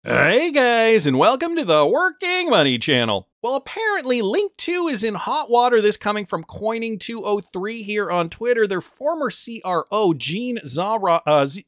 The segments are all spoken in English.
Hey guys, and welcome to the Working Money channel. Well, apparently Link 2 is in hot water. This coming from Coining203 here on Twitter. Their former CRO, Gene Zarotny,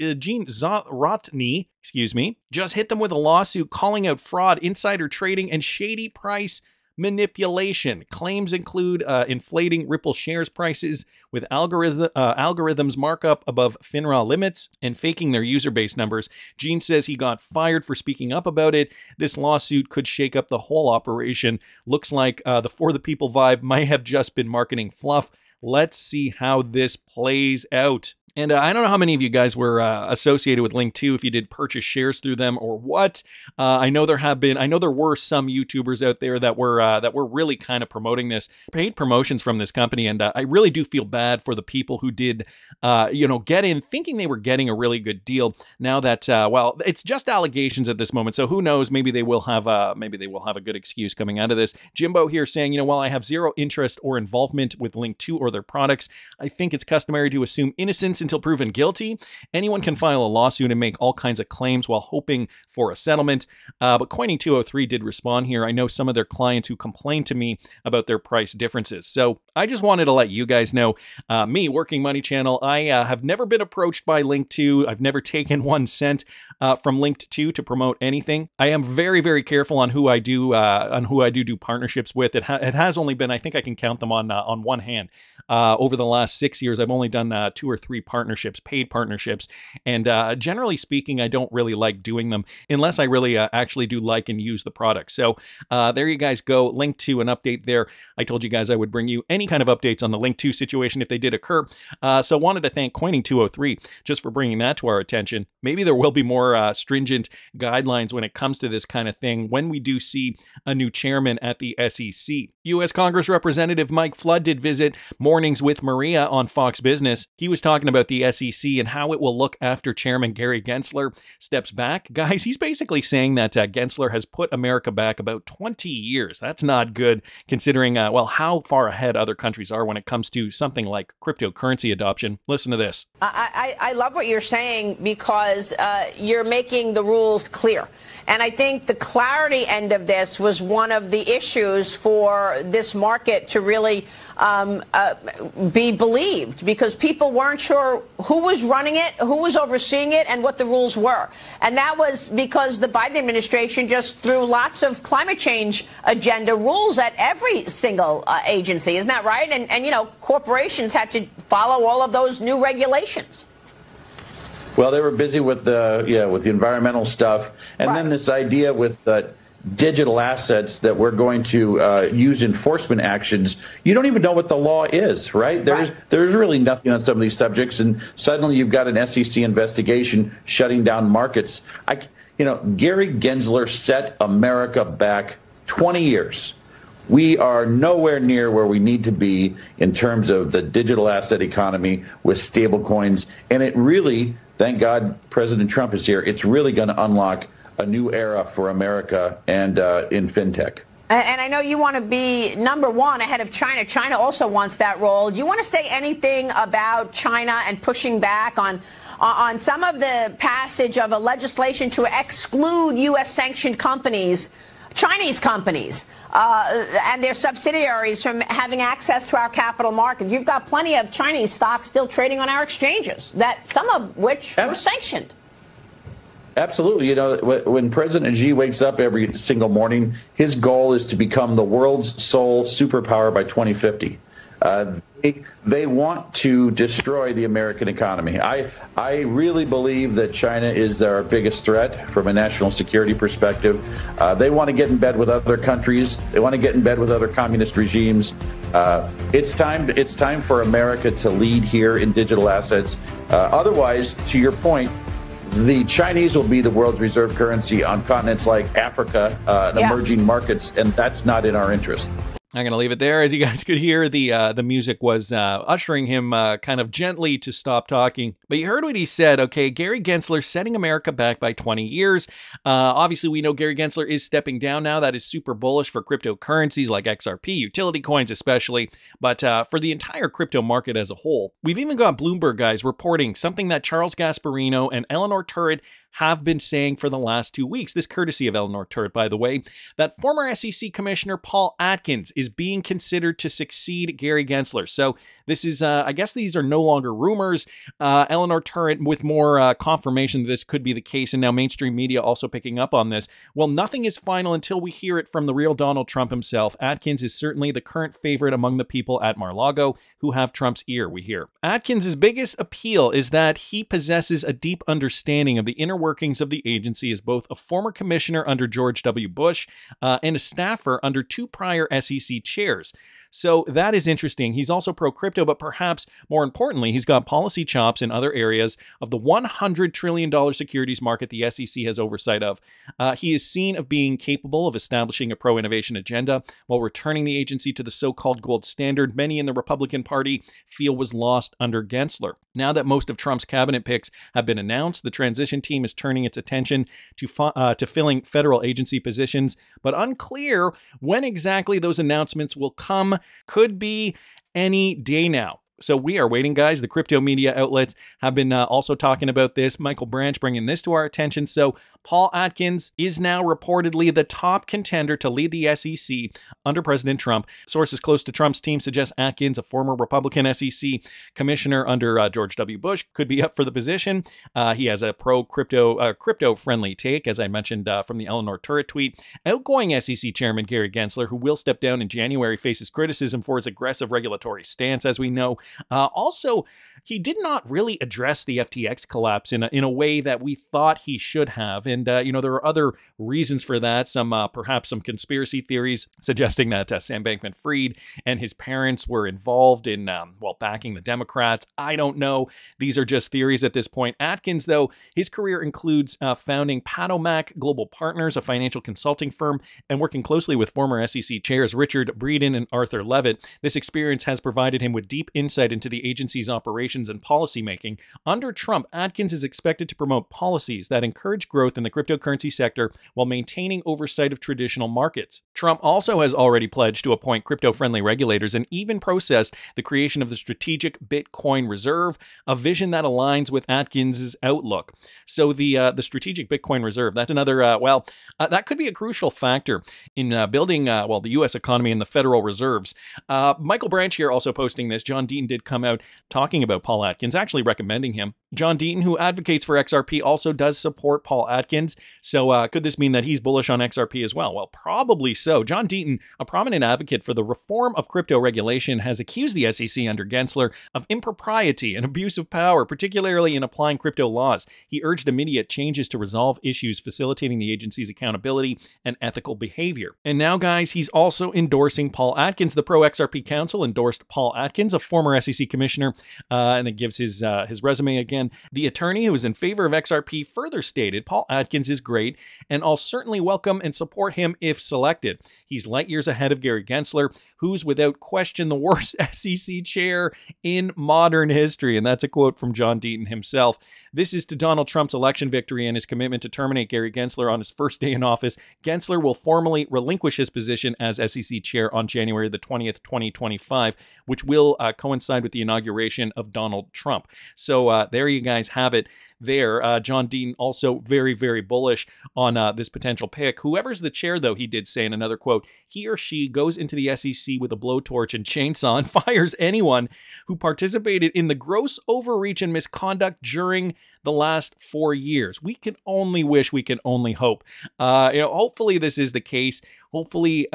just hit them with a lawsuit calling out fraud, insider trading, and shady price manipulation. Claims include inflating Ripple shares prices with algorithms markup above FINRA limits and faking their user base numbers. Gene says he got fired for speaking up about it. This lawsuit could shake up the whole operation. Looks like the For the People vibe might have just been marketing fluff. Let's see how this plays out. And I don't know how many of you guys were associated with Link 2, if you did purchase shares through them or what. I know there were some YouTubers out there that were really kind of promoting this, paid promotions from this company, and I really do feel bad for the people who did, get in thinking they were getting a really good deal. Now that, well, it's just allegations at this moment, so who knows? Maybe they will have a good excuse coming out of this. Jimbo here saying, while I have zero interest or involvement with Link 2 or their products, I think it's customary to assume innocence until proven guilty. Anyone can file a lawsuit and make all kinds of claims while hoping for a settlement. But Coining203 did respond here. I know some of their clients who complained to me about their price differences. So I just wanted to let you guys know, me, Working Money Channel, I have never been approached by Link 2. I've never taken 1 cent from Link 2 to promote anything. I am very, very careful on who I do do partnerships with. It has only been, I think I can count them on one hand. Over the last 6 years, I've only done 2 or 3 partnerships, paid partnerships. And generally speaking, I don't really like doing them unless I really actually do like and use the product. So there you guys go. Link 2, an update there. I told you guys I would bring you any kind of updates on the Link 2 situation if they did occur. So wanted to thank Coining203 just for bringing that to our attention. Maybe there will be more stringent guidelines when it comes to this kind of thing when we do see a new chairman at the SEC. U.S. Congress Representative Mike Flood did visit Mornings with Maria on Fox Business. He was talking about the SEC and how it will look after Chairman Gary Gensler steps back. Guys, he's basically saying that Gensler has put America back about 20 years. That's not good considering, well, how far ahead other countries are when it comes to something like cryptocurrency adoption. Listen to this. I love what you're saying because you're making the rules clear. And I think the clarity end of this was one of the issues for this market to really be believed, because people weren't sure who was running it, who was overseeing it, and what the rules were. And that was because the Biden administration just threw lots of climate change agenda rules at every single agency. Isn't that right? And corporations had to follow all of those new regulations. Well, they were busy with the environmental stuff, and right. Then this idea with digital assets that we're going to use enforcement actions. You don't even know what the law is, right? There's really nothing on some of these subjects, and suddenly you've got an SEC investigation shutting down markets. Gary Gensler set America back 20 years. We are nowhere near where we need to be in terms of the digital asset economy with stable coins. And it really, thank God President Trump is here, it's really going to unlock a new era for America and in fintech. And I know you want to be number one ahead of China. China also wants that role. Do you want to say anything about China and pushing back on some of the passage of a legislation to exclude U.S. sanctioned companies, Chinese companies, and their subsidiaries from having access to our capital markets? You've got plenty of Chinese stocks still trading on our exchanges, that some of which were sanctioned. Absolutely. When President Xi wakes up every single morning, his goal is to become the world's sole superpower by 2050. They want to destroy the American economy. I really believe that China is our biggest threat from a national security perspective. They want to get in bed with other countries. They want to get in bed with other communist regimes. It's time for America to lead here in digital assets. Otherwise, to your point, the Chinese will be the world's reserve currency on continents like Africa and emerging markets, and that's not in our interest. I'm going to leave it there. As you guys could hear, the music was ushering him kind of gently to stop talking. But you heard what he said, okay? Gary Gensler setting America back by 20 years. Obviously, we know Gary Gensler is stepping down now. That is super bullish for cryptocurrencies like XRP, utility coins especially, but for the entire crypto market as a whole. We've even got Bloomberg guys reporting something that Charles Gasparino and Eleanor Turret have been saying for the last 2 weeks. This courtesy of Eleanor Turret, by the way, that former SEC Commissioner Paul Atkins is being considered to succeed Gary Gensler. So this is, I guess these are no longer rumors. Eleanor Turret with more confirmation that this could be the case, and now mainstream media also picking up on this. Well, nothing is final until we hear it from the real Donald Trump himself. Atkins is certainly the current favorite among the people at Mar-a-Lago who have Trump's ear, we hear. Atkins' biggest appeal is that he possesses a deep understanding of the inner workings of the agency as both a former commissioner under George W. Bush and a staffer under 2 prior SEC chairs. So that is interesting. He's also pro-crypto, but perhaps more importantly, he's got policy chops in other areas of the $100 trillion securities market the SEC has oversight of. He is seen of being capable of establishing a pro-innovation agenda while returning the agency to the so-called gold standard many in the Republican Party feel was lost under Gensler. Now that most of Trump's cabinet picks have been announced, the transition team is turning its attention to filling federal agency positions, but unclear when exactly those announcements will come. Could be any day now. So we are waiting, guys. The crypto media outlets have been also talking about this. Michael Branch bringing this to our attention. So Paul Atkins is now reportedly the top contender to lead the SEC under President Trump. Sources close to Trump's team suggest Atkins, a former Republican SEC commissioner under George W. Bush, could be up for the position. He has a crypto-friendly take, as I mentioned from the Eleanor Turret tweet. Outgoing SEC chairman Gary Gensler, who will step down in January, faces criticism for his aggressive regulatory stance, as we know. Also, he did not really address the FTX collapse in a way that we thought he should have. And, you know, there are other reasons for that. Perhaps some conspiracy theories suggesting that Sam Bankman-Fried and his parents were involved in, backing the Democrats. I don't know. These are just theories at this point. Atkins, though, his career includes founding Patomac Global Partners, a financial consulting firm, and working closely with former SEC chairs Richard Breeden and Arthur Levitt. This experience has provided him with deep insight into the agency's operations and policymaking. Under Trump, Atkins is expected to promote policies that encourage growth in the cryptocurrency sector while maintaining oversight of traditional markets. Trump also has already pledged to appoint crypto-friendly regulators and even processed the creation of the Strategic Bitcoin Reserve, a vision that aligns with Atkins' outlook. So the Strategic Bitcoin Reserve, that's another, that could be a crucial factor in building, the U.S. economy and the Federal Reserves. Michael Branch here also posting this. John Deaton did come out talking about Paul Atkins, actually recommending him. John Deaton, who advocates for XRP, also does support Paul Atkins. So could this mean that he's bullish on XRP as well? Well, probably so. John Deaton, a prominent advocate for the reform of crypto regulation, has accused the SEC under Gensler of impropriety and abuse of power, particularly in applying crypto laws. He urged immediate changes to resolve issues facilitating the agency's accountability and ethical behavior. And now, guys, he's also endorsing Paul Atkins. The Pro-XRP Council endorsed Paul Atkins, a former SEC commissioner, and it gives his resume again. The attorney who is in favor of XRP further stated, Paul Atkins is great, and I'll certainly welcome and support him if selected. He's light years ahead of Gary Gensler, who's without question the worst SEC chair in modern history. And that's a quote from John Deaton himself. This is to Donald Trump's election victory and his commitment to terminate Gary Gensler on his first day in office. Gensler will formally relinquish his position as SEC chair on January the 20th, 2025, which will coincide with the inauguration of Donald Trump. So there you guys have it there. John Deaton also very, very bullish on this potential pick. Whoever's the chair, though, he did say in another quote, he or she goes into the SEC with a blowtorch and chainsaw and fires anyone who participated in the gross overreach and misconduct during the last 4 years. We can only wish, we can only hope. Hopefully this is the case. Hopefully,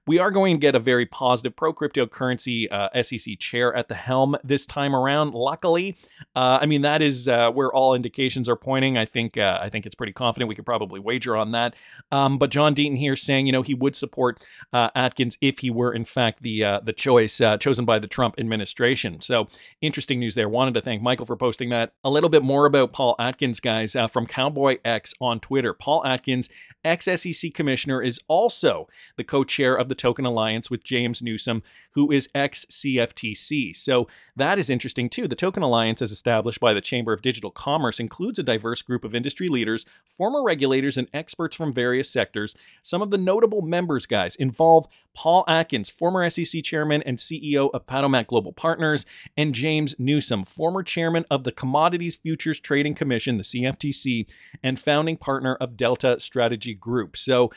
we are going to get a very positive pro-cryptocurrency SEC chair at the helm this time around. Luckily, that is where all indications are pointing. I think it's pretty confident. We could probably wager on that. But John Deaton here saying, he would support Atkins if he were in fact the choice chosen by the Trump administration. So interesting news there. Wanted to thank Michael for posting that. A little bit more about Paul Atkins, guys, from Cowboy X on Twitter. Paul Atkins, ex-SEC commissioner, is also the co-chair of the token alliance with James Newsom, who is ex-CFTC. So that is interesting too. The token alliance, as established by the Chamber of Digital Commerce, includes a diverse group of industry leaders, former regulators, and experts from various sectors. Some of the notable members, guys, involve Paul Atkins, former SEC chairman and CEO of Patomac Global Partners, and James Newsom, former chairman of the Commodities Futures Trading Commission, the CFTC, and founding partner of Delta Strategy Group. So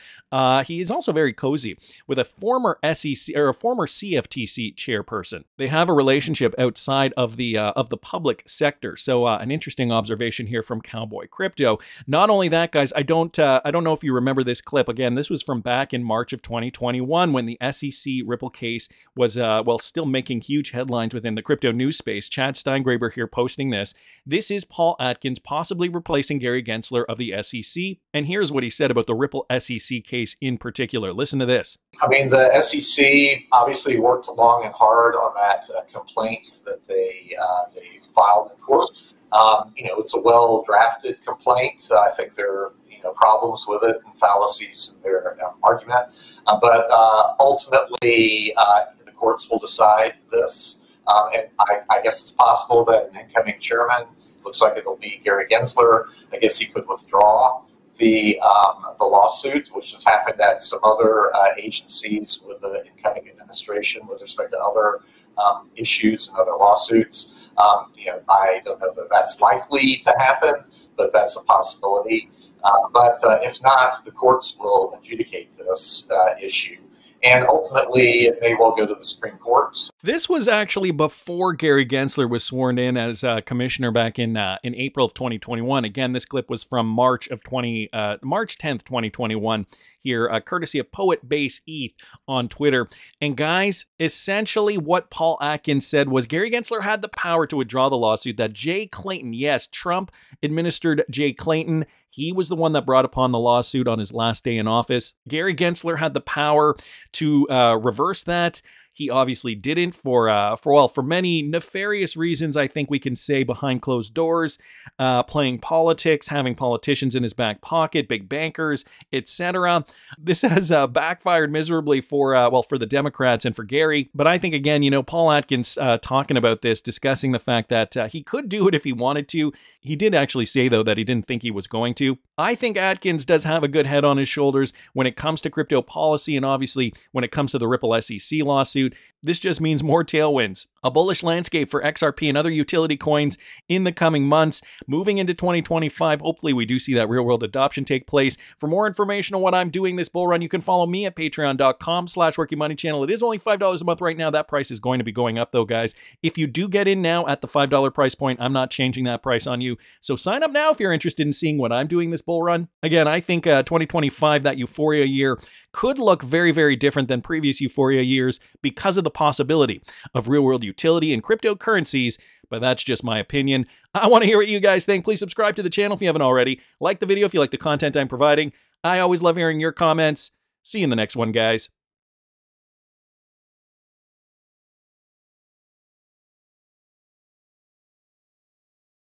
he is also very cozy with a former SEC or a former CFTC chairperson. They have a relationship outside of the public sector. So an interesting observation here from Cowboy Crypto. Not only that, guys, I don't know if you remember this clip. Again, this was from back in March of 2021 when the SEC Ripple case was still making huge headlines within the crypto news space. Chad Steingraber here posting this. This is Paul Atkins possibly replacing Gary Gensler of the SEC. And here's what he said about the Ripple SEC case in particular. Listen to this. I mean, the SEC obviously worked long and hard on that complaint that they filed in court. It's a well-drafted complaint. I think there are problems with it and fallacies in their argument. But ultimately, the courts will decide this. And I guess it's possible that an incoming chairman, looks like it'll be Gary Gensler, I guess he could withdraw the lawsuit, which has happened at some other agencies with the incoming administration with respect to other issues and other lawsuits. I don't know that that's likely to happen, but that's a possibility. But if not, the courts will adjudicate this issue. And ultimately, it may well go to the Supreme Court. This was actually before Gary Gensler was sworn in as commissioner back in April of 2021. Again, this clip was from March 10th, 2021 here, courtesy of Poet Base ETH on Twitter. And guys, essentially what Paul Atkins said was Gary Gensler had the power to withdraw the lawsuit that Jay Clayton, yes, Trump administered Jay Clayton. He was the one that brought upon the lawsuit on his last day in office. Gary Gensler had the power to reverse that. He obviously didn't for many nefarious reasons, I think we can say, behind closed doors, playing politics, having politicians in his back pocket, big bankers, etc. This has backfired miserably for the Democrats and for Gary. But I think, again, Paul Atkins talking about this, discussing the fact that he could do it if he wanted to. He did actually say, though, that he didn't think he was going to. I think Atkins does have a good head on his shoulders when it comes to crypto policy, and obviously when it comes to the Ripple SEC lawsuit. This just means more tailwinds. A bullish landscape for XRP and other utility coins in the coming months. Moving into 2025, hopefully we do see that real-world adoption take place. For more information on what I'm doing this bull run, you can follow me at patreon.com/WorkyMoneyChannel. It is only $5 a month right now. That price is going to be going up, though, guys. If you do get in now at the $5 price point, I'm not changing that price on you. So sign up now if you're interested in seeing what I'm doing this bull run. Again, I think 2025, that euphoria year, could look very, very different than previous euphoria years because of the possibility of real-world utility and cryptocurrencies, but that's just my opinion. I want to hear what you guys think. Please subscribe to the channel if you haven't already. Like the video if you like the content I'm providing. I always love hearing your comments. See you in the next one, guys.